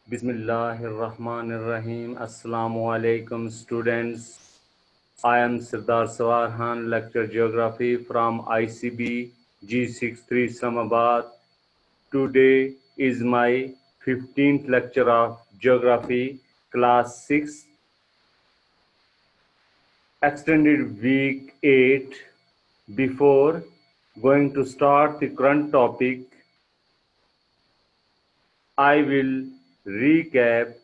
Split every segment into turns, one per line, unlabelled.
Bismillahirrahmanirrahim. Assalamu alaikum students. I am Sirdar Sawarhan, lecture geography from ICB G63 Islamabad. Today is my 15th lecture of geography, class 6, extended week 8. Before going to start the current topic, I will recap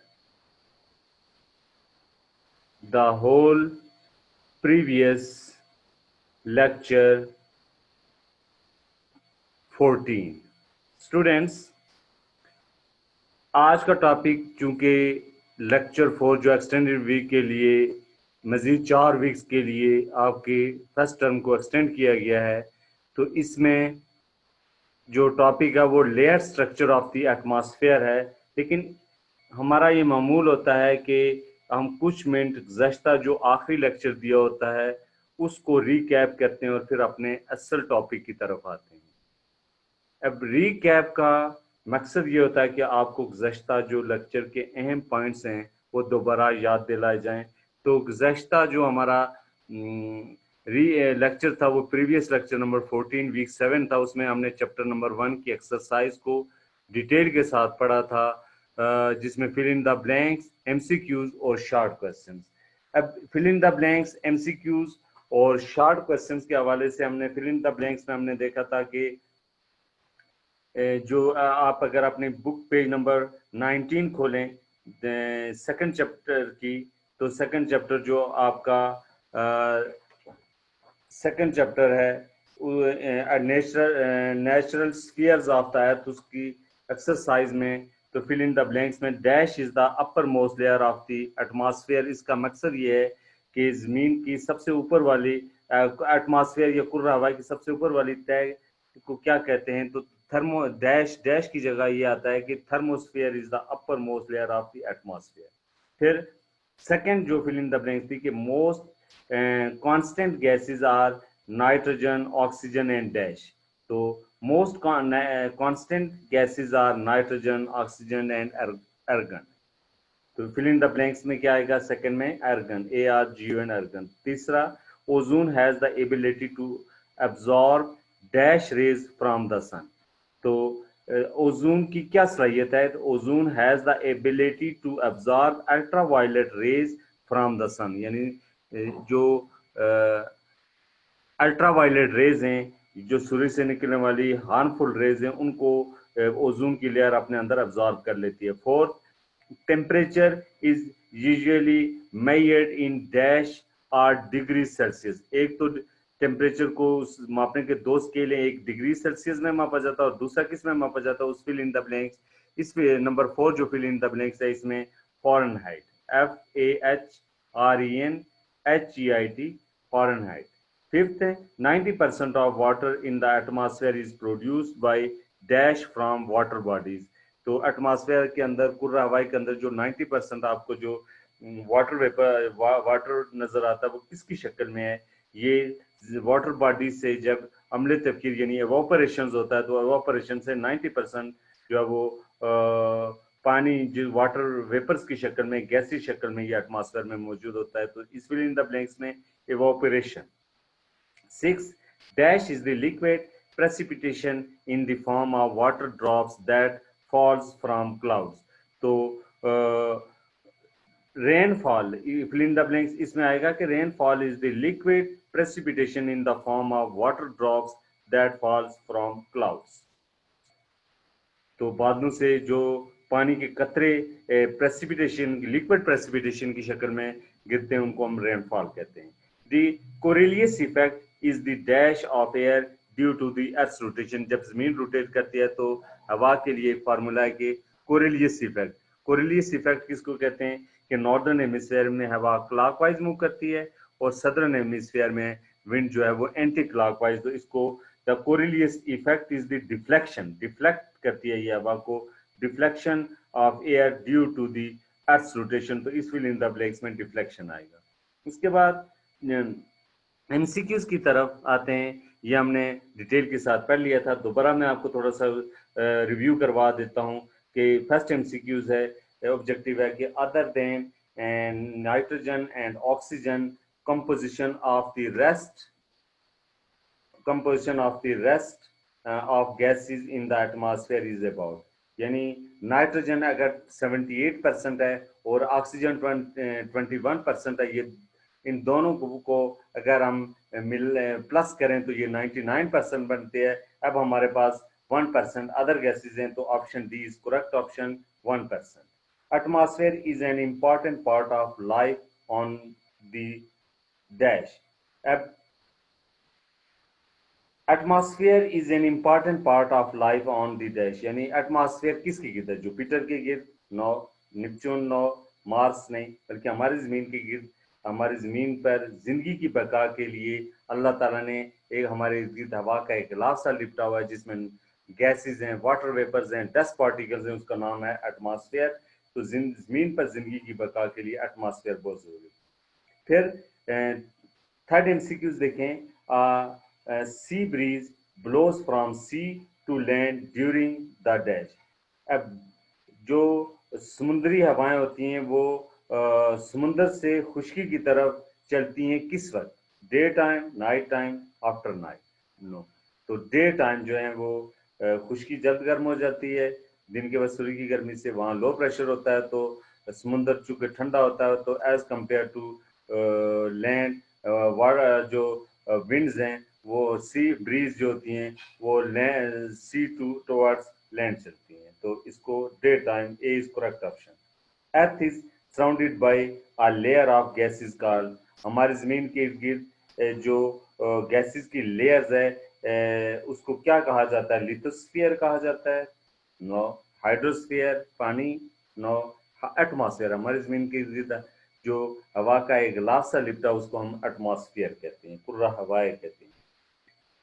the whole previous lecture 14. Students, आज का topic चूंकि lecture 4 जो extended week के लिए मज़ीद 4 weeks के लिए आपके फर्स्ट टर्म को एक्सटेंड किया गया है, तो इसमें जो टॉपिक है वो layer structure of the atmosphere है। लेकिन हमारा ये मामूल होता है कि हम कुछ मिनट गुज़श्ता जो आखिरी लेक्चर दिया होता है उसको रिकैप करते हैं और फिर अपने असल टॉपिक की तरफ आते हैं। अब रीकैप का मकसद ये होता है कि आपको गुज़श्ता जो लेक्चर के अहम पॉइंट्स हैं वो दोबारा याद दिलाए जाएं। तो गुज़श्ता जो हमारा लेक्चर था वो प्रीवियस लेक्चर नंबर 14 वीक 7 था, उसमें हमने चैप्टर नंबर 1 की एक्सरसाइज को डिटेल के साथ पढ़ा था, जिसमें fill in the blanks, MCQs और शॉर्ट क्वेश्चंस। अब fill in the blanks, MCQs और शॉर्ट क्वेश्चंस के हवाले से हमने फिल इन द ब्लैंक्स में हमने देखा था कि जो आप अगर अपने बुक पेज नंबर 19 खोलें सेकंड चैप्टर की, तो सेकंड चैप्टर जो आपका सेकंड चैप्टर है नेचुरल स्फीयर्स ऑफ द अर्थ, उसकी एक्सरसाइज में तो फिल इन द ब्लैंक्स में dash is the upper most layer of the atmosphere. इसका मकसद ये है कि ज़मीन की सबसे ऊपर वाली एटमॉस्फेयर या कुर्रा हवा की सबसे ऊपर वाली तय को क्या कहते हैं, तो थर्मो डैश डैश की जगह ये आता है कि thermosphere is the upper most layer of the atmosphere. फिर सेकंड जो फिल इन द ब्लैंक्स थी कि most constant gases are nitrogen, oxygen and dash. तो most constant gases are nitrogen, oxygen and argon. तो फिल इन द ब्लैंक्स में क्या आएगा second में? Argon, ARGON, argon. तीसरा, ozone has the ability to absorb dash rays from the sun. तो ozone की क्या सलाहियत है? तो ozone has the ability to absorb ultraviolet rays from the sun, यानी जो अल्ट्रावायलेट रेज हैं, जो सूर्य से निकलने वाली हार्मफुल रेज हैं, उनको ओजोन की लेयर अपने अंदर एब्जॉर्ब कर लेती है। Fourth, temperature is usually measured in dash और डिग्री सेल्सियस। एक तो टेम्परेचर को मापने के दो स्केल हैं, एक डिग्री सेल्सियस में मापा जाता है और दूसरा किस में मापा जाता है? उस फिल इन द ब्लैंक्स। इस नंबर 4 जो फिल इन द ब्लैंक्स है इसमें Fahrenheit, FARENHEIT, Fahrenheit. Fifth, 90% of water in the atmosphere is produced by dash from water bodies. तो एटमॉस्फेयर के अंदर, कुर्रा हवाई के अंदर जो 90% आपको जो वाटर वेपर वाटर नजर आता है वो किसकी शक्ल में है? ये वाटर बॉडी से जब अम्ल तफकीर यानी एवापोरेशन होता है, तो एवापोरेशन से 90% जो है वो पानी जो वाटर वेपर्स की शक्ल में, गैसी शक्ल में ये एटमॉस्फेयर में मौजूद होता है। तो इस फिल इन द ब्लैंक्स में evaporation. 6, dash is the liquid precipitation in the form of water drops that falls from clouds. तो rainfall, fill in the blanks इसमें आएगा कि rainfall is the liquid precipitation in the form of water drops that falls from clouds. तो बादलों से जो पानी के कतरे प्रेसिपिटेशन, लिक्विड प्रेसिपिटेशन की शक्ल में गिरते हैं, उनको हम रेनफॉल कहते हैं। The Coriolis effect is the dash of air due to the earth rotation. जब जमीन रोटेट करती है तो हवा के लिए एक फार्मूला है कि कोरिलियस इफेक्ट। कोरिलियस इफेक्ट किसको कहते हैं? कि नॉर्दर्न हेमिस्फीयर में हवा क्लॉकवाइज मूव करती है और सदर्न हेमिस्फीयर में विंड जो है वो एंटी क्लॉकवाइज। तो इसको the Coriolis effect is the deflection, deflect करती है ये हवा को, deflection of air due to the earth rotation. तो इस फिल इन द ब्लैंक्स में डिफ्लेक्शन आएगा। उसके बाद एमसीक्यूज की तरफ आते हैं। ये हमने डिटेल के साथ पढ़ लिया था, दोबारा मैं आपको थोड़ा सा रिव्यू करवा देता हूँ कि फर्स्ट एमसीक्यूज है ऑब्जेक्टिव है कि other than nitrogen and oxygen composition of the rest of gases in the atmosphere is about, यानी नाइट्रोजन अगर 78% है और ऑक्सीजन 21% है, ये इन दोनों को अगर हम प्लस करें तो ये 99% बनते हैं। अब हमारे पास 1% अदर गैसेज हैं, तो option D is correct option 1%। Atmosphere is an important part of life on the dash. Atmosphere is an important part of life on the dash, यानी एटमॉस्फेयर किसके गिर्द है? जुपिटर के गिर्द? नो। नेपच्यून? नो। मार्स नहीं, बल्कि हमारी जमीन के गिर्द। हमारी जमीन पर जिंदगी की बका के लिए अल्लाह ताला ने एक हमारे गिर्द हवा का एक गिलाफ सा लिपटा हुआ है जिसमें गैसेज हैं, वाटर वेपर्स हैं, डस्ट पार्टिकल्स हैं, उसका नाम है एटमॉस्फेयर। तो जमीन पर जिंदगी की बका के लिए एटमॉस्फेयर बहुत जरूरी है। फिर थर्ड एमसीक्यूज देखें। Sea breeze blows from sea to land during the dash. अब जो समुद्री हवाएं होती हैं वो समुद्र से खुश्की की तरफ चलती हैं किस वक्त? Day time, night time, after night? No. तो डे टाइम जो है वो खुश्की जल्द गर्म हो जाती है, दिन के वक्त सूर्य की गर्मी से वहाँ लो प्रेशर होता है, तो समुद्र चूंकि ठंडा होता है तो एज कंपेयर टू लैंड जो विंड्स हैं वो सी ब्रीज जो होती हैं वो सी टुवर्ड्स लैंड चलती हैं। तो इसको day time, A is correct option. Earth is surrounded by a layer of gases called, हमारी जमीन के इर्द गिर्द जो गैसेस की लेयर्स है उसको क्या कहा जाता है? लिथोस्फीयर कहा जाता है? नो। हाइड्रोस्फीयर पानी? नो। एटमॉस्फेयर हमारी जमीन के इर्द जो हवा का एक गिलाफ सा लिपटा उसको हम एटमॉस्फेयर कहते हैं, कुर्रा हवाएं कहते हैं।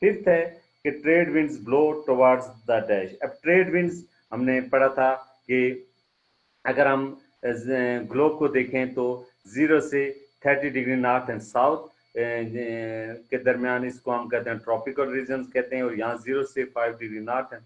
फिफ्थ है कि trade winds blow towards the dash. अब ट्रेड विंड्स हमने पढ़ा था कि अगर हम ग्लोब को देखें तो 0 से 30 डिग्री नॉर्थ एंड साउथ के दरमियान इसको हम कहते हैं ट्रॉपिकल रीजन्स कहते हैं, और यहाँ 0 से 5 डिग्री नॉर्थ है,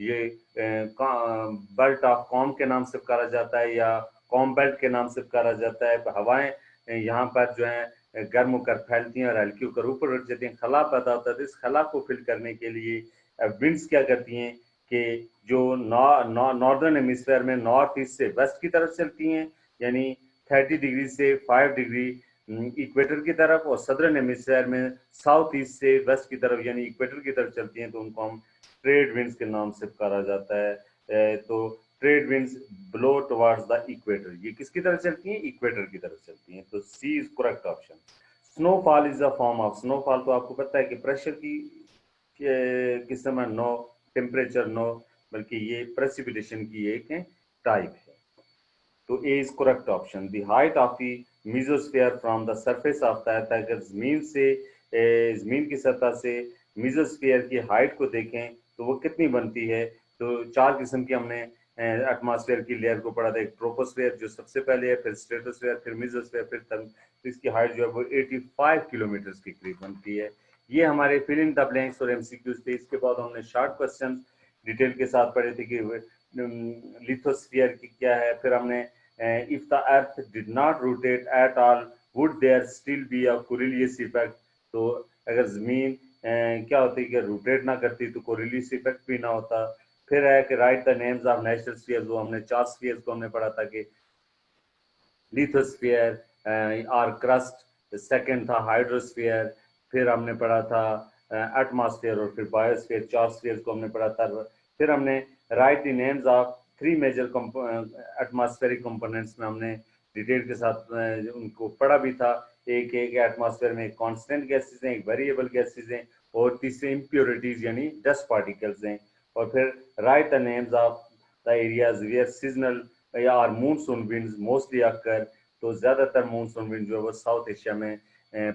ये बेल्ट ऑफ कॉम के नाम से पुकारा जाता है या कॉम बेल्ट के नाम से पुकारा जाता है। हवाएं यहाँ पर जो है गर्म होकर फैलती हैं और हल्की होकर ऊपर उठ जाती हैं, खला पैदा होता है। तो इस खला को फिल करने के लिए विंड्स क्या करती हैं कि जो नॉर्दर्न हेमिस्फीयर में नॉर्थ ईस्ट से वेस्ट की तरफ चलती हैं, यानी 30 डिग्री से 5 डिग्री इक्वेटर की तरफ, और सदर्न हेमिस्फीयर में साउथ ईस्ट से वेस्ट की तरफ यानी इक्वेटर की तरफ चलती हैं, तो उनको हम ट्रेड विंड्स के नाम से पुकारा जाता है। तो trade winds blow towards the equator, ये किसकी तरफ चलती हैं? इक्वेटर की तरफ चलती हैं। तो C is correct option. Snowfall is a form of, snowfall तो आपको पता है कि प्रेशर की किस्म है, नो टेम्परेचर नो, बल्कि ये प्रेसिपिटेशन की एक टाइप है। तो A is correct option. The height of the mesosphere from the surface of the earth, अगर जमीन की सतह से मेसोस्फीयर की हाइट को देखें तो वो कितनी बनती है? तो 4 किस्म की हमने एटमॉस्फेयर की लेयर को पढ़ा था। एक ट्रोपोस्फेयर जो सबसे पहले है, फिर स्ट्रेटोस्फेयर, फिर मेसोस्फेयर, फिर तो इसकी हाइट जो है वो 85 किलोमीटर के करीब बनती है। ये हमारे फिल इन द ब्लैंक्स और एमसीक्यूज थे। इसके बाद हमने शॉर्ट क्वेश्चन डिटेल के साथ पढ़े थे कि लिथोस्फीयर की क्या है। फिर हमने if the earth did not rotate at all would there still be a Coriolis effect, तो अगर जमीन क्या होती है कि रोटेट ना करती तो कोरिलियस इफेक्ट भी ना होता। फिर है कि right the names of natural spheres, वो हमने 4 स्फीयर्स को हमने पढ़ा था कि लिथोस्फीयर और क्रस्ट, सेकंड था हाइड्रोस्फीयर, फिर हमने पढ़ा था एटमॉस्फेयर और फिर बायोस्फीयर। 4 स्फीयर्स को हमने पढ़ा था। फिर हमने write the names of 3 major atmospheric components में हमने डिटेल के साथ उनको पढ़ा भी था। एक एटमॉस्फेयर में कांस्टेंट गैसेज हैं, एक वेरिएबल गैसेज हैं, और तीसरे इम्प्योरिटीज यानी डस्ट पार्टिकल्स हैं। और फिर write the names of the areas where seasonal या और मूनसून विंड्स मोस्टली अक्कर, तो ज्यादातर मूनसून विंड जो है वो साउथ एशिया में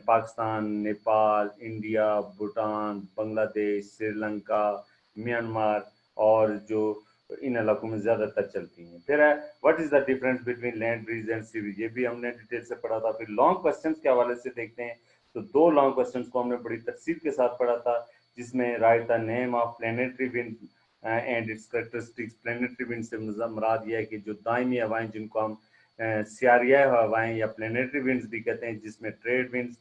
पाकिस्तान, नेपाल, इंडिया, भूटान, बांग्लादेश, श्रीलंका, म्यांमार और जो इन इलाकों में ज्यादातर चलती हैं। फिर है what is the difference between land breeze and sea breeze, ये भी हमने डिटेल से पढ़ा था। फिर लॉन्ग क्वेश्चंस के हवाले से देखते हैं तो 2 लॉन्ग क्वेश्चंस को हमने बड़ी तफसील के साथ पढ़ा था, जिसमें right the name of planetary wind and it's characteristics. Planetary wind से मुराद यह है कि जो दायमी हवाएं जिनको हम सियारिया हवाएं या प्लेनेटरी विंड्स भी कहते हैं, जिसमें ट्रेड विंड्स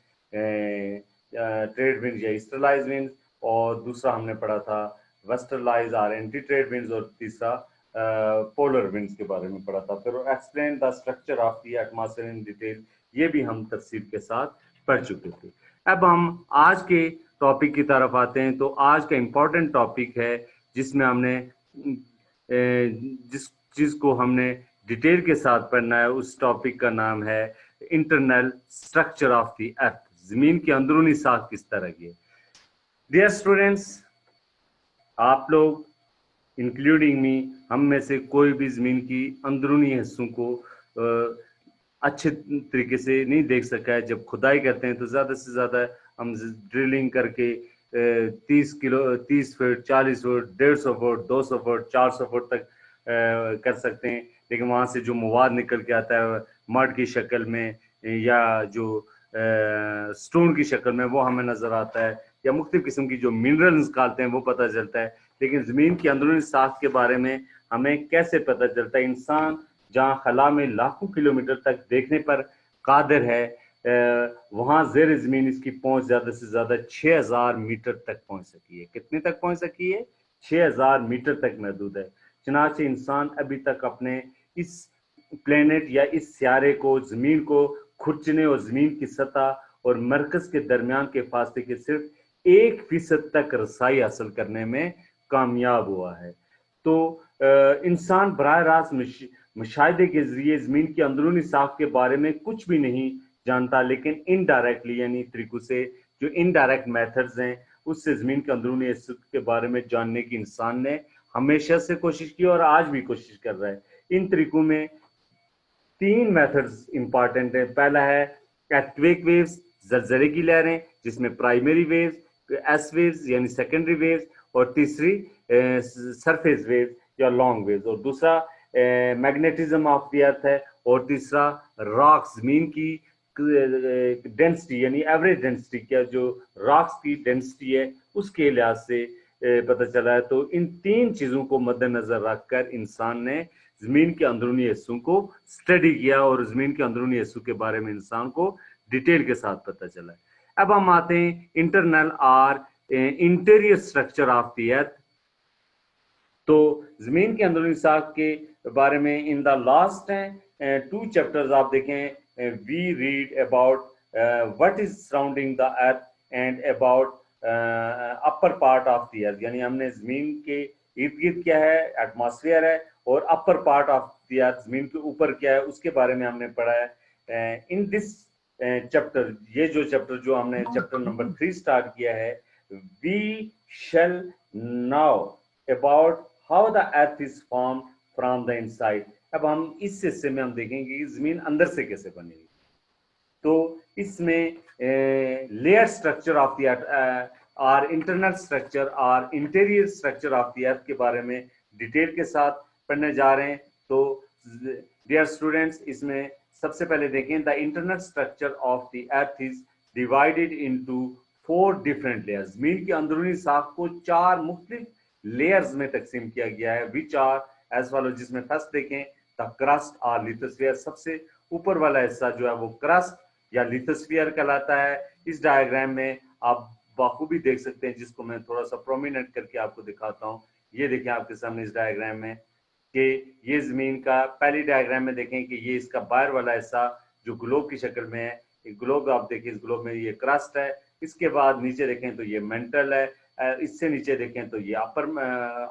या ईस्टरलाइज विंड्स, और दूसरा हमने पढ़ा था वेस्टरलाइज और एंटी ट्रेड विंड्स, और तीसरा पोलर विंड्स के बारे में पढ़ा था। फिर explain the structure of the atmosphere in detail, ये भी हम तफसील के साथ पढ़ चुके थे। अब हम आज के टॉपिक की तरफ आते हैं। तो आज का इम्पोर्टेंट टॉपिक है जिसमें हमने जिस चीज को हमने डिटेल के साथ पढ़ना है, उस टॉपिक का नाम है इंटरनल स्ट्रक्चर ऑफ द अर्थ, जमीन की अंदरूनी साख किस तरह की है। डियर स्टूडेंट्स, आप लोग इंक्लूडिंग मी, हम में से कोई भी जमीन की अंदरूनी हिस्सों को अच्छे तरीके से नहीं देख सका है। जब खुदाई करते हैं तो ज़्यादा से ज़्यादा हम ड्रिलिंग करके 30 foot, 40 foot, 150 foot, 200 foot, 400 foot तक कर सकते हैं, लेकिन वहाँ से जो मवाद निकल के आता है मड की शक्ल में या जो स्टोन की शक्ल में, वो हमें नज़र आता है, या मुख्तलिफ किस्म की जो मिनरल निकालते हैं वो पता चलता है। लेकिन ज़मीन की अंदरूनी साख के बारे में हमें कैसे पता चलता है? इंसान जहाँ खला में लाखों किलोमीटर तक देखने पर कादिर है, वहाँ ज़ेर ज़मीन इसकी पहुँच ज़्यादा से ज़्यादा 6000 मीटर तक पहुँच सकी है। कितने तक पहुँच सकी है? 6000 मीटर तक महदूद है। चनाचे इंसान अभी तक अपने इस प्लेनेट या इस सियारे को, ज़मीन को खुरचने और ज़मीन की सतह और मरकज़ के दरमियान के फासले के सिर्फ 1% तक रसाई हासिल करने में कामयाब हुआ है। तो इंसान बराह रास्त मुशाहिदे के जरिए ज़मीन की अंदरूनी साख के बारे में कुछ भी नहीं जानता, लेकिन इनडायरेक्टली यानी तरीकों से, जो इनडायरेक्ट मेथड्स हैं, उससे ज़मीन के अंदरूनी हिस्से के बारे में जानने की इंसान ने हमेशा से कोशिश की और आज भी कोशिश कर रहा है। इन तरीकों में 3 मेथड्स इंपॉर्टेंट है। पहला है अर्थक्वेक वेव्स, ज़लज़ले की लहरें, जिसमें प्राइमरी वेव्स, एस वेव्स यानी सेकेंडरी वेव्स, और तीसरी सरफेस वेव्स या लॉन्ग वेव्स, और दूसरा मैग्नेटिज्म ऑफ द अर्थ है, और तीसरा रॉक्स, जमीन की डेंसिटी यानी एवरेज डेंसिटी, क्या जो रॉक्स की डेंसिटी है उसके लिहाज से पता चला है। तो इन 3 चीज़ों को मद्देनजर रखकर इंसान ने ज़मीन के अंदरूनी हिस्सों को स्टडी किया और ज़मीन के अंदरूनी हिस्सों के बारे में इंसान को डिटेल के साथ पता चला है। अब हम आते हैं इंटरनल और इंटीरियर स्ट्रक्चर ऑफ द अर्थ। तो ज़मीन के अंदरूनी साख के बारे में इन द लास्ट 2 चैप्टर्स आप देखें, we read about what is surrounding the earth and about upper part of the earth, यानी हमने ज़मीन के इर्द गिर्द क्या है, एटमॉस्फेयर है, और अपर पार्ट ऑफ द अर्थ, जमीन के ऊपर क्या है, उसके बारे में हमने पढ़ा है। इन दिस चैप्टर, ये जो चैप्टर जो हमने चैप्टर नंबर 3 स्टार्ट किया है, we shall now about how the earth is form from the inside. अब हम इस हिस्से में हम देखेंगे कि जमीन अंदर से कैसे बनेगी। तो इसमें लेयर स्ट्रक्चर ऑफ द अर्थ और इंटरनल स्ट्रक्चर और इंटीरियर स्ट्रक्चर ऑफ द अर्थ के बारे में डिटेल के साथ पढ़ने जा रहे हैं। तो डियर स्टूडेंट्स, इसमें सबसे पहले देखें, the internal structure of the earth is divided into 4 different layers. जमीन की अंदरूनी साख को 4 मुख्तलिफ लेयर्स में तकसीम किया गया है, विच आर एज फॉलो, जिसमें फर्स्ट देखें द क्रस्ट और लिथोस्फीयर। सबसे ऊपर वाला हिस्सा जो है वो क्रस्ट या लिथोस्फीयर कहलाता है। इस डायग्राम में आप बाखूबी देख सकते हैं, जिसको मैं थोड़ा सा प्रोमिनेंट करके आपको दिखाता हूँ। ये देखें आपके सामने इस डायग्राम में कि ये जमीन का, पहली डायग्राम में देखें कि ये इसका बाहर वाला हिस्सा जो ग्लोब की शक्ल में है, ग्लोब आप देखिए, इस ग्लोब में ये क्रस्ट है। इसके बाद नीचे देखें तो ये मेंटल है, इससे नीचे देखें तो ये अपर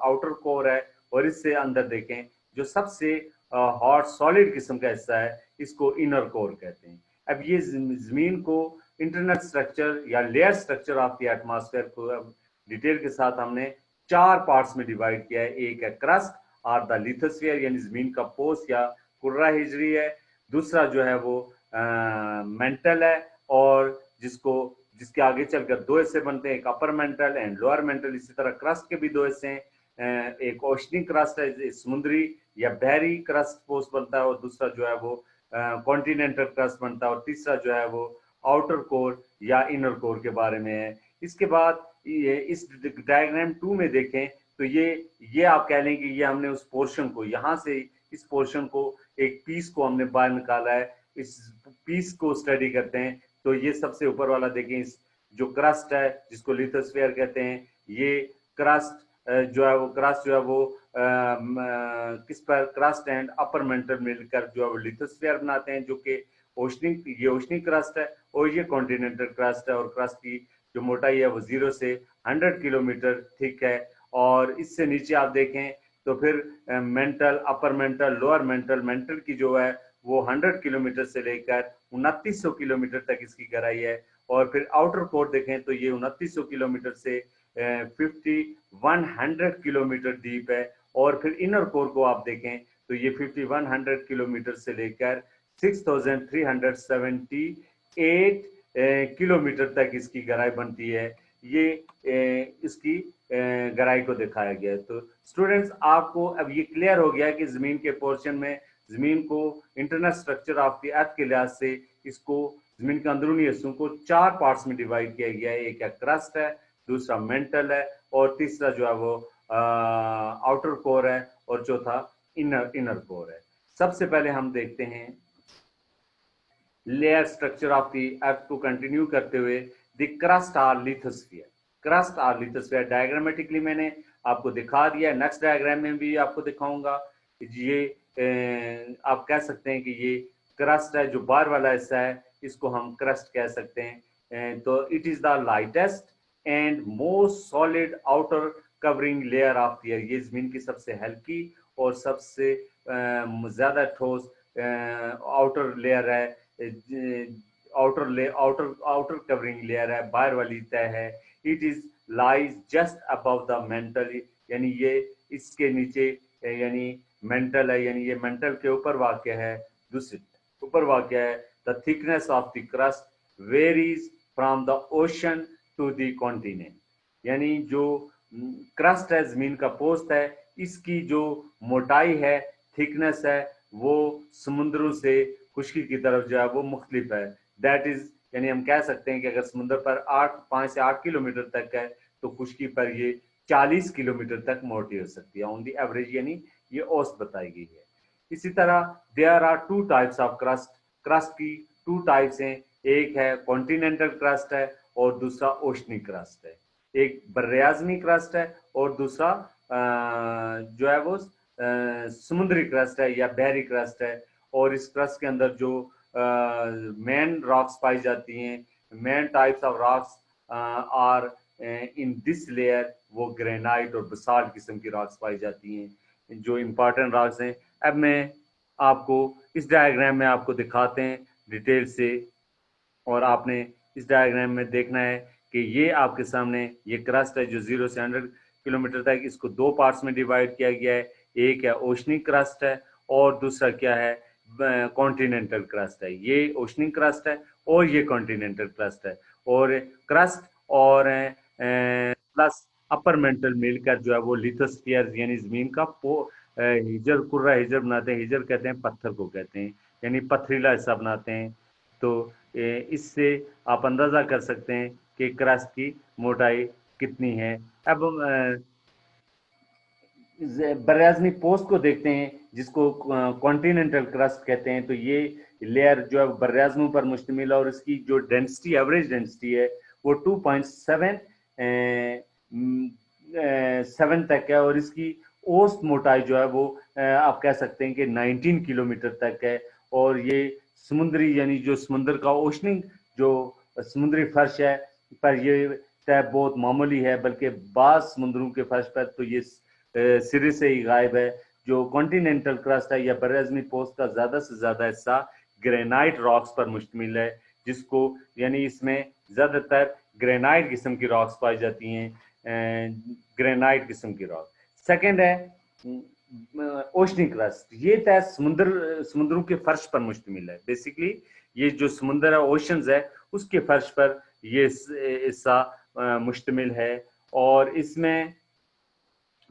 आउटर कोर है, और इससे अंदर देखें जो सबसे हॉट सॉलिड किस्म का हिस्सा है, इसको इनर कोर कहते हैं। अब ये जमीन को इंटरनल स्ट्रक्चर या layer structure of the atmosphere को अब डिटेल के साथ हमने 4 पार्ट्स में डिवाइड किया है। एक है क्रस्ट और द लिथोस्फीयर यानी जमीन का पोस या कुर्रा हिजरी है। दूसरा जो है वो मेंटल है, और जिसके आगे चलकर 2 हिस्से बनते हैं, एक upper mantle and lower mental. इसी तरह क्रस्ट के भी 2 हिस्से हैं, एक ओशनिक क्रस्ट है, समुद्री या बहरी क्रस्ट पोस्ट बनता है, और दूसरा जो है वो कॉन्टिनेंटल क्रस्ट बनता है, और तीसरा जो है वो आउटर कोर या इनर कोर के बारे में है। इसके बाद ये इस डायग्राम 2 में देखें तो ये आप कह लें कि ये हमने उस पोर्शन को, यहाँ से इस पोर्शन को, एक पीस को हमने बाहर निकाला है। इस पीस को स्टडी करते हैं तो ये सबसे ऊपर वाला देखें, इस जो क्रस्ट है जिसको लिथोस्फीयर कहते हैं, ये क्रस्ट जो है वो क्रस्ट जो है वो किस पर, क्रस्ट एंड अपर मेंटल मिलकर जो है वो लिथोस्फीयर बनाते हैं, जो कि ओशनिक, ये ओशनिक क्रस्ट है और ये कॉन्टिनेंटल क्रस्ट है। और क्रस्ट की जो मोटाई है वो 0 से 100 किलोमीटर थिक है। और इससे नीचे आप देखें तो फिर mental, upper mantle, lower mental, mental की जो है वो 100 किलोमीटर से लेकर 2900 किलोमीटर तक इसकी गहराई है। और फिर आउटर कोर देखें तो ये 2900 किलोमीटर से 5100 किलोमीटर डीप है। और फिर इनर कोर को आप देखें तो ये 5100 किलोमीटर से लेकर 6378 किलोमीटर तक इसकी गहराई बनती है। ये इसकी गहराई को दिखाया गया है। तो स्टूडेंट्स, आपको अब ये क्लियर हो गया कि जमीन के पोर्शन में जमीन को इंटरनल स्ट्रक्चर ऑफ द अर्थ के लिहाज से इसको जमीन के अंदरूनी हिस्सों को 4 पार्ट्स में डिवाइड किया गया है। एक है क्रस्ट है, दूसरा मेंटल है, और तीसरा जो है वो आउटर कोर है, और चौथा इनर कोर है। सबसे पहले हम देखते हैं layer structure of the earth को कंटिन्यू करते हुए, the crust or lithosphere. Crust or lithosphere diagrammatically मैंने आपको दिखा दिया, नेक्स्ट डायग्राम में भी आपको दिखाऊंगा। ये आप कह सकते हैं कि ये क्रस्ट है, जो बाहर वाला हिस्सा है इसको हम क्रस्ट कह सकते हैं। तो it is the lightest and most solid outer covering layer of the अर्थ। ये जमीन की सबसे हल्की और सबसे ज्यादा ठोस आउटर लेयर है, आउटर कवरिंग लेयर है, बाहर वाली तय है। It is lies just above the mantle, यानी ये इसके नीचे यानी मेंटल है, यानी ये मेंटल के ऊपर वाक़या है, दूसरे ऊपर वाक़या है। The thickness of the crust varies from the ocean to the continent, यानी जो क्रस्ट है, जमीन का पोस्ट है, इसकी जो मोटाई है, थिकनेस है, वो समुद्रों से खुश्की की तरफ जो है वो मुख्तलिफ है। दैट इज, यानी हम कह सकते हैं कि अगर समुद्र पर 5 से 8 किलोमीटर तक है तो खुश्की पर ये 40 किलोमीटर तक मोटी हो सकती है ऑन दी एवरेज, यानी ये औसत बताई गई है। इसी तरह there are 2 types of crust. Crust की 2 टाइप्स हैं, एक है कॉन्टिनेंटल क्रस्ट है और दूसरा ओशनिक क्रस्ट है। एक बर्राज़मी क्रस्ट है और दूसरा जो है वो समुद्री क्रस्ट है या बहरी क्रस्ट है। और इस क्रस्ट के अंदर जो मेन रॉक्स पाई जाती हैं, main types of rocks are in this layer, वो ग्रेनाइट और बसाल्ट किस्म की रॉक्स पाई जाती हैं, जो इम्पॉर्टेंट रॉक्स हैं। अब मैं आपको इस डायग्राम में आपको दिखाते हैं डिटेल से, और आपने इस डायग्राम में देखना है कि ये आपके सामने ये क्रस्ट है जो 0 से 100 किलोमीटर तक, इसको 2 पार्ट्स में डिवाइड किया गया है। एक है ओशनिक क्रस्ट है और दूसरा क्या है, कॉन्टिनेंटल क्रस्ट है। ये ओशनिक क्रस्ट है और ये कॉन्टिनेंटल क्रस्ट है। और क्रस्ट और प्लस अपर मेंटल मिलकर जो है वो लिथोस्फीयर, यानी जमीन का हिजर, कुर्रा हिजर बनाते हैं। हिजर कहते हैं पत्थर को कहते हैं, यानी पथरीला हिस्सा बनाते हैं। तो इससे आप अंदाजा कर सकते हैं कि क्रस्ट की मोटाई कितनी है। अब बर्राज़मी पोस्ट को देखते हैं, जिसको कॉन्टिनेंटल क्रस्ट कहते हैं। तो ये लेयर जो है बर्राज़मों पर मुश्तमिल है और इसकी जो डेंसिटी, एवरेज डेंसिटी है वो 2.7 तक है। और इसकी औसत मोटाई जो है वो आप कह सकते हैं कि 19 किलोमीटर तक है। और ये समुद्री, यानी जो समुद्र का ओशनिक जो समुद्री फर्श है पर ये तय बहुत मामूली है, बल्कि बाज़ समुद्रों के फर्श पर तो ये सिरे से ही गायब है। जो कॉन्टिनेंटल क्रस्ट है या बर्राज़मी पोस्ट का ज़्यादा से ज़्यादा हिस्सा ग्रेनाइट रॉक्स पर मुश्तमिल है, जिसको यानी इसमें ज़्यादातर ग्रेनाइट किस्म की रॉक्स पाई जाती हैं, ग्रेनाइट किस्म की रॉक। सेकंड है ओशनिक क्रस्ट, ये तय समुद्रों के फर्श पर मुश्तमिल है। बेसिकली ये जो समुद्र है, ओशंस है, उसके फर्श पर ये हिस्सा मुश्तमिल है। और इसमें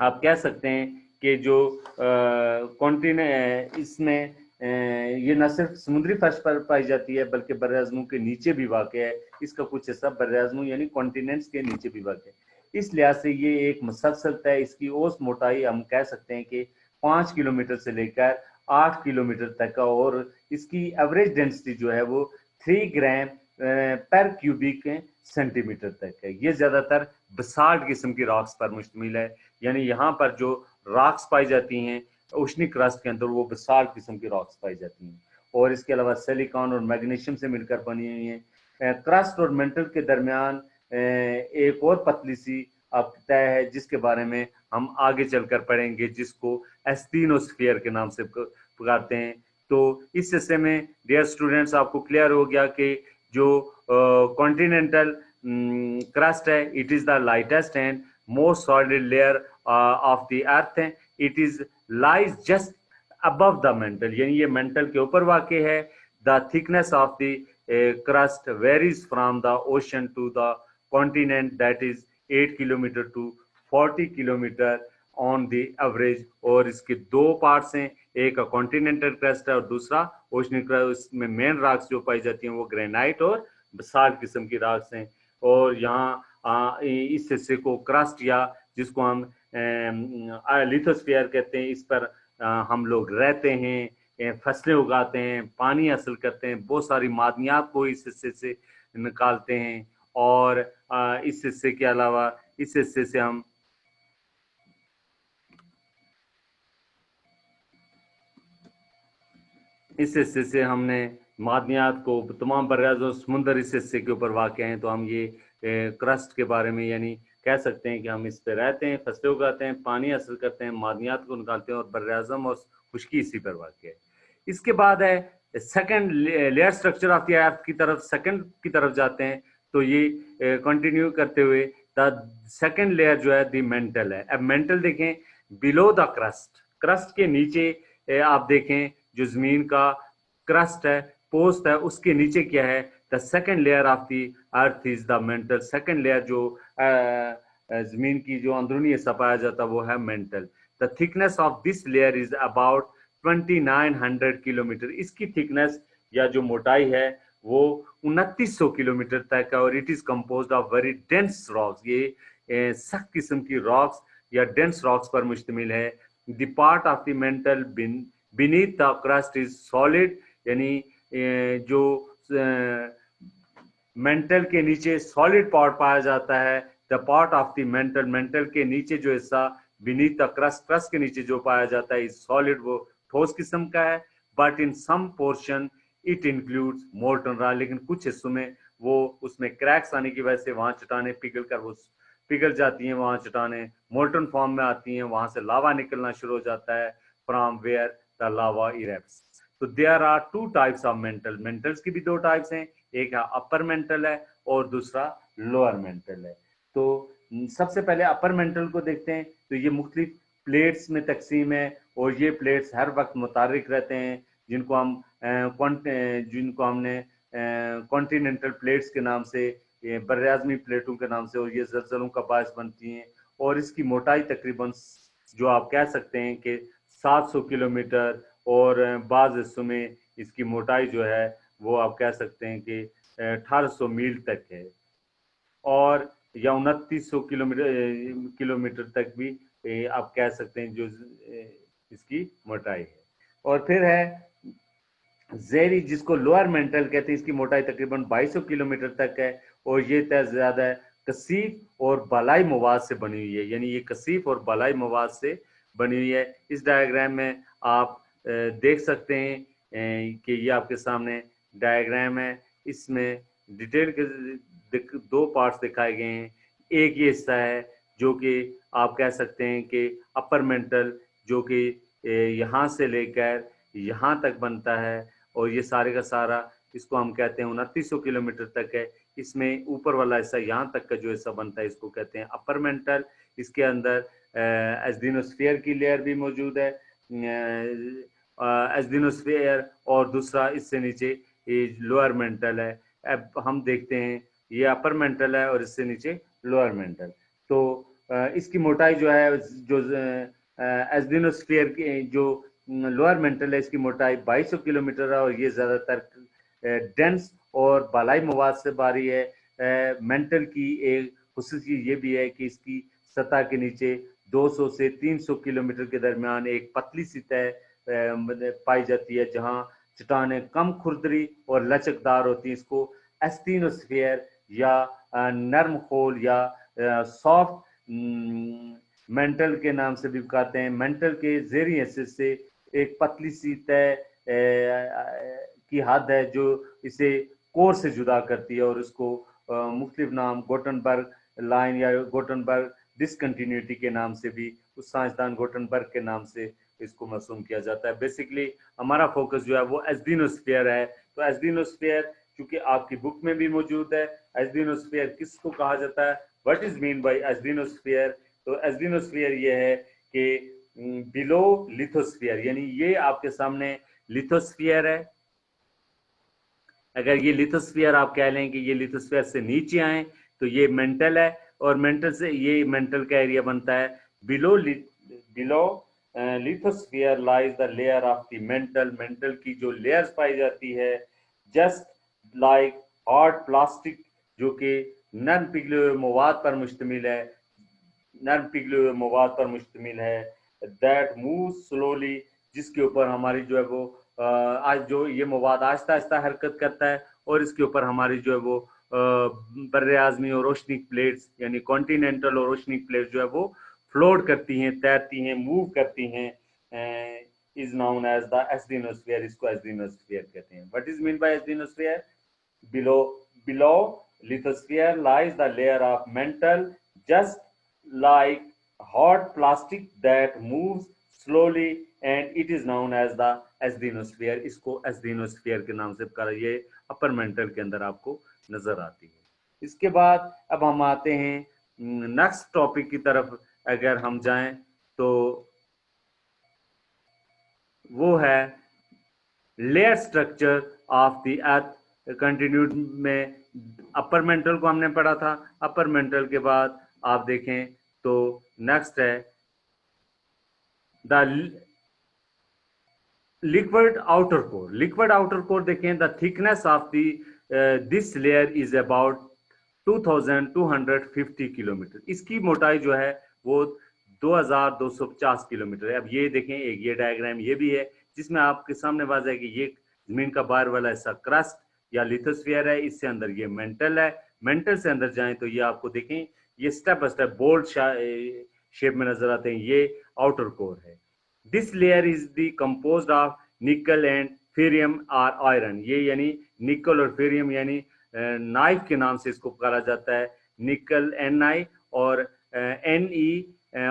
आप कह सकते हैं कि जो कॉन्टिनेंट, इसमें ये न सिर्फ समुद्री फर्श पर पाई जाती है बल्कि बर्राज़मों के नीचे भी वाक़ है। इसका कुछ हिस्सा बर्राज़मों यानी कॉन्टिनेंट्स के नीचे भी वाक़ है। इस लिहाज से ये एक मुसलसल तय, इसकी औसत मोटाई हम कह सकते हैं कि 5 किलोमीटर से लेकर 8 किलोमीटर तक का, और इसकी एवरेज डेंसिटी जो है वो 3 ग्राम पर क्यूबिक सेंटीमीटर तक है। ये ज़्यादातर बसाल्ट किस्म की रॉक्स पर मुश्तमिल है, यानी यहाँ पर जो रॉक्स पाई जाती हैं ओशनिक क्रस्ट के अंदर वो बसाल्ट किस्म की रॉक्स पाई जाती हैं, और इसके अलावा सिलिकॉन और मैग्नीशियम से मिलकर बनी हुई हैं। क्रस्ट और मेंटल के दरमियान एक और पतली सी अब तय है जिसके बारे में हम आगे चलकर पढ़ेंगे, जिसको एस्थीनोस्फीयर के नाम से पुकारते हैं। तो इस हिस्से में डियर स्टूडेंट्स आपको क्लियर हो गया कि जो कॉन्टिनेंटल क्रस्ट है, it is the lightest and most solid layer of the earth है। It is lies just above the mantle, यानी ये मेंटल के ऊपर वाक़ है। The thickness of the crust varies from the ocean to the continent, that is 8 kilometre to 40 kilometre on the average. और इसके दो पार्ट्स हैं, एक कॉन्टिनेंटल क्रस्ट है और दूसरा ओशनिक क्रस्ट। इसमें मेन रॉक्स जो पाई जाती हैं वो ग्रेनाइट और बसाल्ट किस्म की रॉक्स हैं। और यहाँ इस हिस्से को क्रस्ट या जिसको हम लिथोस्फीयर कहते हैं, इस पर हम लोग रहते हैं, फसलें उगाते हैं, पानी हासिल करते हैं, बहुत सारी मादनियात को इस हिस्से से निकालते हैं। और इस हिस्से के अलावा इस हिस्से से हम हमने मादनियात को तमाम बर्राज़ो समुंदर इस हिस्से के ऊपर वाक़ हैं। तो हम ये क्रस्ट के बारे में यानी कह सकते हैं कि हम इस पे रहते हैं, फसलें उगाते हैं, पानी हासिल करते हैं, मादनियात को निकालते हैं, और बर्राज़म और खुशकी इसी पर वाक़ है। इसके बाद है second layer structure of the अर्थ की तरफ, सेकंड की तरफ जाते हैं। तो ये कंटिन्यू करते हुए द सेकंड लेयर जो है द मेंटल है। अब मेंटल देखें, बिलो द क्रस्ट, क्रस्ट के नीचे आप देखें जो जमीन का क्रस्ट है, पोस्ट है, उसके नीचे क्या है, the second layer of the earth is the mental. Second layer जो जमीन की जो अंदरूनी हिस्सा पाया जाता है वो है mental. The thickness of this layer is about 2900 kilometre. इसकी थिकनेस या जो मोटाई है वो 2900 किलोमीटर तक है, और it is composed of very dense rocks. ये सख्त किस्म की रॉक्स या डेंस रॉक्स पर मुश्तमिल है। The part of the mental beneath the crust is solid, यानी जो मेंटल के नीचे सॉलिड पार्ट पाया जाता है। The part of the mental, mental के नीचे जो हिस्सा बीनीथ द क्रस्ट, क्रस्ट के नीचे जो पाया जाता है इज सॉलिड, वो ठोस किस्म का है। But in some portion it includes molten rock, लेकिन कुछ हिस्सों में वो उसमें क्रैक्स आने की वजह से वहां चट्टाने पिघल कर वो पिघल जाती हैं, वहां चट्टाने मोल्टन फॉर्म में आती हैं, वहां से लावा निकलना शुरू हो जाता है, from where the lava erupts. तो there are two types of mantle, mantles की भी दो टाइप्स हैं, एक है अपर मेंटल है और दूसरा लोअर मेंटल है। तो सबसे पहले अपर मेंटल को देखते हैं। तो ये मुख्तलिफ प्लेट्स में तकसीम है, और ये प्लेट्स हर वक्त मुतारिक रहते हैं, जिनको हमने कॉन्टिनेंटल प्लेट्स के नाम से, बर्राज़मी प्लेटों के नाम से, और ये ज़लज़लों का बायस बनती हैं। और इसकी मोटाई तकरीबन जो आप कह सकते हैं कि 700 किलोमीटर, और बाज़ हिस्सों में इसकी मोटाई जो है वो आप कह सकते हैं कि 1800 मील तक है, और या 2900 किलोमीटर तक भी आप कह सकते हैं जो इसकी मोटाई है। और फिर है जेरी, जिसको लोअर मेंटल कहते हैं, इसकी मोटाई तकरीबन 2200 किलोमीटर तक है, और ये तय ज्यादा कसीफ और बालाई मवाद से बनी हुई है, यानी ये कसीफ और बालाई मवाद से बनी हुई है। इस डायग्राम में आप देख सकते हैं कि ये आपके सामने डायग्राम है, इसमें डिटेल के दो पार्ट्स दिखाए गए हैं। एक ये हिस्सा है जो कि आप कह सकते हैं कि अपर मेंटल, जो कि यहाँ से लेकर यहाँ तक बनता है, और ये सारे का सारा इसको हम कहते हैं 2900 किलोमीटर तक है। इसमें ऊपर वाला हिस्सा यहाँ तक का जो हिस्सा बनता है इसको कहते हैं अपर मेंटल। इसके अंदर एस्थिनोस्फीयर की लेयर भी मौजूद है, एस्थिनोस्फीयर, और दूसरा इससे नीचे लोअर मेंटल है। अब हम देखते हैं ये अपर मेंटल है और इससे नीचे लोअर मेंटल। तो इसकी मोटाई जो है, जो एस्थिनोस्फीयर की जो लोअर मेंटल है, इसकी मोटाई 2200 किलोमीटर है, और ये ज़्यादातर डेंस और बालाई मवाद से भारी है। मेंटल की एक खुसूसी ये भी है कि इसकी सतह के नीचे 200 से 300 किलोमीटर के दरमियान एक पतली सी तह पाई जाती है, जहां चट्टानें कम खुरदरी और लचकदार होती हैं। इसको एस्टीनोस्फीयर या नर्म खोल या सॉफ्ट मेंटल के नाम से भी कहते हैं। मेंटल के ज़ेरी हिस्से से एक पतली सी तह की हद है जो इसे कोर से जुदा करती है, और इसको मुख्तलिफ नाम गोटनबर्ग लाइन या गोटनबर्ग डिसकंटिन्यूटी के नाम से भी, उस साइंसदान गोटनबर्ग के नाम से इसको मसूम किया जाता है। बेसिकली हमारा फोकस जो है वो एस्टीनोस्फीयर है। तो एस्टीनोस्फीयर चूंकि आपकी बुक में भी मौजूद है, एस्टीनोस्फीयर किसको कहा जाता है, व्हाट इज मीन बाय एस्टीनोस्फीयर। तो एस्टीनोस्फीयर ये है कि बिलो लिथोस्फीयर, यानी ये आपके सामने लिथोस्फीयर है। अगर ये लिथोस्फीयर आप कह लें कि ये लिथोस्फीयर से नीचे आए तो ये मेंटल है, और मेंटल से ये मेंटल का एरिया बनता है। Below lithosphere lies the layer of the mental. Mental की जो लेयर्स पाई जाती है, जस्ट लाइक हार्ड प्लास्टिक, जो कि नर्म पिघले हुए मवाद पर मुश्तमिल है, दैट मूव स्लोली, जिसके ऊपर हमारी जो है वो आज जो ये मवाद आहिस्ता आहिस्ता हरकत करता है, और इसके ऊपर हमारी जो है वो बर्रे आज़मी और ओशनिक प्लेट्स यानी कॉन्टिनेंटल और ओशनिक प्लेट्स जो है वो फ्लोट करती हैं, तैरती हैं, मूव करती हैं, is known as the asthenosphere. इसको एस्टीनोस्फीयर कहते हैं। What is mean by asthenosphere? Below lithosphere lies the layer of mantle, just like hot plastic that moves slowly, and it is known as the asthenosphere। इसको asthenosphere के नाम से पुकारा। ये upper mantle के अंदर आपको नजर आती है। इसके बाद अब हम आते हैं नेक्स्ट टॉपिक की तरफ। अगर हम जाएं तो वो है layer structure of the earth. Continued में अपर मेंटल को हमने पढ़ा था। अपर मेंटल के बाद आप देखें तो नेक्स्ट है the liquid outer core. Liquid outer core देखें, the thickness of the this layer is about 2250 kilometre. इसकी मोटाई जो है वो 2250 किलोमीटर है। अब ये देखें, एक ये डायग्राम ये भी है जिसमें आपके सामने वाज़ेह है कि ये जमीन का बाहर वाला हिस्सा क्रस्ट या लिथोस्फीयर है, इससे अंदर ये मेंटल है। मेंटल से अंदर जाएं तो ये आपको देखें, ये step by step bold shape में नजर आते हैं, ये आउटर कोर है। This layer is the composed of nickel and ferrium और आयरन। ये यानी निकल और फेरियम यानी नाइफ के नाम से इसको पुकारा जाता है। निकल NI और NE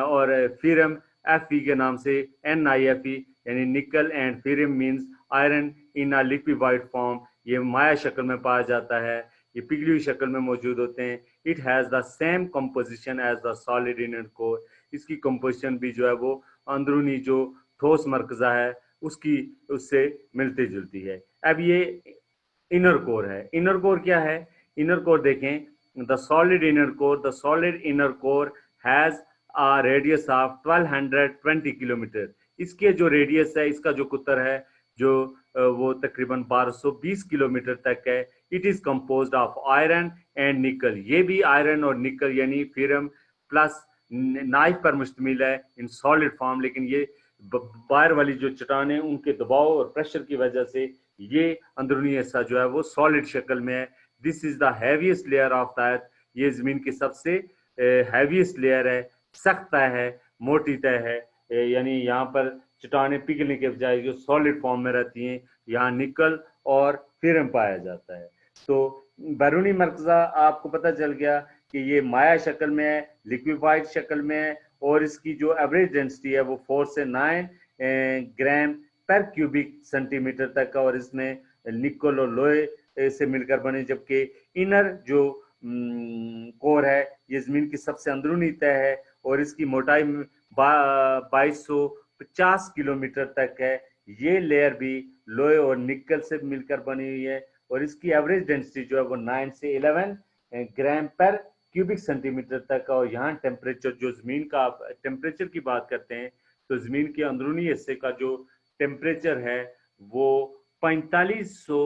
और फेरियम FE के नाम से NIFE, यानी निकल and Ferium means iron in a liquefied form. ये माया शक्ल में पाया जाता है, ये पिघली हुई शक्ल में मौजूद होते हैं। It has the same composition as the solid inner core. इसकी कंपोजिशन भी जो है वो अंदरूनी जो ठोस मरकज़ा है उससे मिलती जुलती है। अब ये इनर कोर है। इनर कोर क्या है? इनर कोर देखें, the solid inner core has a radius of 1220 kilometre. इसके जो रेडियस है, इसका जो कुतर है जो वो तकरीबन 1220 किलोमीटर तक है। It is composed of iron and निकल। ये भी आयरन और निकल यानी फेरम प्लस नाइफ पर मुश्तमिल है इन सॉलिड फॉर्म। लेकिन ये बाहर वाली जो चट्टान है उनके दबाव और प्रेशर की वजह से ये अंदरूनी हिस्सा जो है वो सॉलिड शक्ल में है। This is the heaviest layer of the अर्थ। ये जमीन की सबसे हैवीएस्ट लेयर है, सख्त तय है, मोटी तय है। यानी यहाँ पर चट्टानें पिघलने के बजाय जो सॉलिड फॉर्म में रहती हैं, यहाँ निकल और फेरम पाया जाता है। तो बैरूनी मरकज़ा आपको पता चल गया कि ये माया शक्ल में है, लिक्विफाइड शक्ल में है, और इसकी जो एवरेज डेंसिटी है वो 4 से 9 ग्राम पर क्यूबिक सेंटीमीटर तक का, और इसमें निकल और लोहे से मिलकर बने। जबकि इनर जो कोर है ये जमीन की सबसे अंदरूनी तह है, और इसकी मोटाई 2250 किलोमीटर तक है। ये लेयर भी लोहे और निकल से मिलकर बनी हुई है, और इसकी एवरेज डेंसिटी जो है वो 9 से 11 ग्राम पर क्यूबिक सेंटीमीटर तक का। और यहाँ टेम्परेचर, जो जमीन का टेम्परेचर की बात करते हैं तो जमीन के अंदरूनी हिस्से का जो टेम्परेचर है वो 4500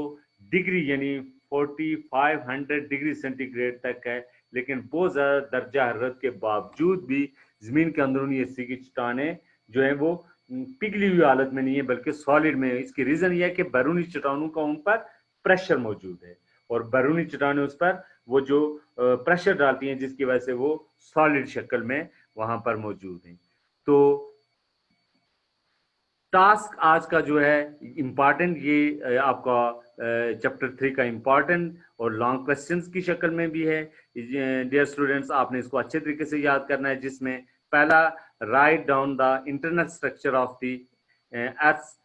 डिग्री यानी 4500 डिग्री सेंटीग्रेड तक है। लेकिन बहुत ज़्यादा दर्जा हरारत के बावजूद भी ज़मीन के अंदरूनी हिस्से की चट्टानें जो है वो पिघली हुई हालत में नहीं है बल्कि सॉलिड में है। इसकी रीज़न ये है कि बैरूनी चट्टानों का उन पर प्रेशर मौजूद है और बैरूनी चट्टानें उस पर वो जो प्रेशर डालती हैं जिसकी वजह से वो सॉलिड शक्ल में वहां पर मौजूद हैं। तो टास्क आज का जो है इम्पॉर्टेंट ये आपका चैप्टर 3 का इम्पॉर्टेंट और लॉन्ग क्वेश्चंस की शक्ल में भी है। डियर स्टूडेंट्स, आपने इसको अच्छे तरीके से याद करना है, जिसमें पहला write down the internal structure of the earth's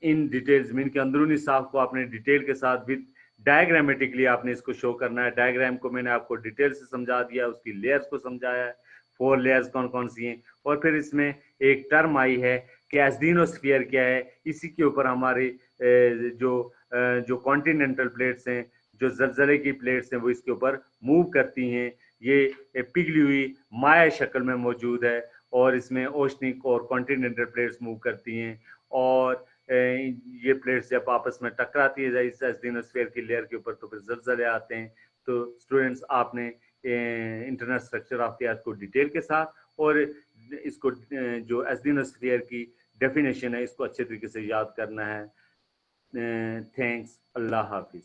in detail. जमीन के अंदरूनी साख को आपने डिटेल के साथ विद डायग्रामेटिकली आपने इसको शो करना है। डायग्राम को मैंने आपको डिटेल से समझा दिया, उसकी लेयर्स को समझाया है, 4 लेयर्स कौन कौन सी हैं, और फिर इसमें एक टर्म आई है कि एस्डिनोस्फीयर क्या है। इसी के ऊपर हमारे जो कॉन्टिनेंटल प्लेट्स हैं, जो जलजले की प्लेट्स हैं, वो इसके ऊपर मूव करती हैं। ये पिघली हुई माया शक्ल में मौजूद है और इसमें ओशनिक और कॉन्टिनेंटल प्लेट्स मूव करती हैं और ये प्लेट्स जब आपस में टकराती है इस एस्डिनोस्फीयर की लेयर के ऊपर तो फिर जलजले आते हैं। तो स्टूडेंट्स, आपने internal structure of the earth को डिटेल के साथ और इसको जो एस्डिनोस्फीयर की डेफिनेशन है इसको अच्छे तरीके से याद करना है। थैंक्स। अल्लाह हाफिज।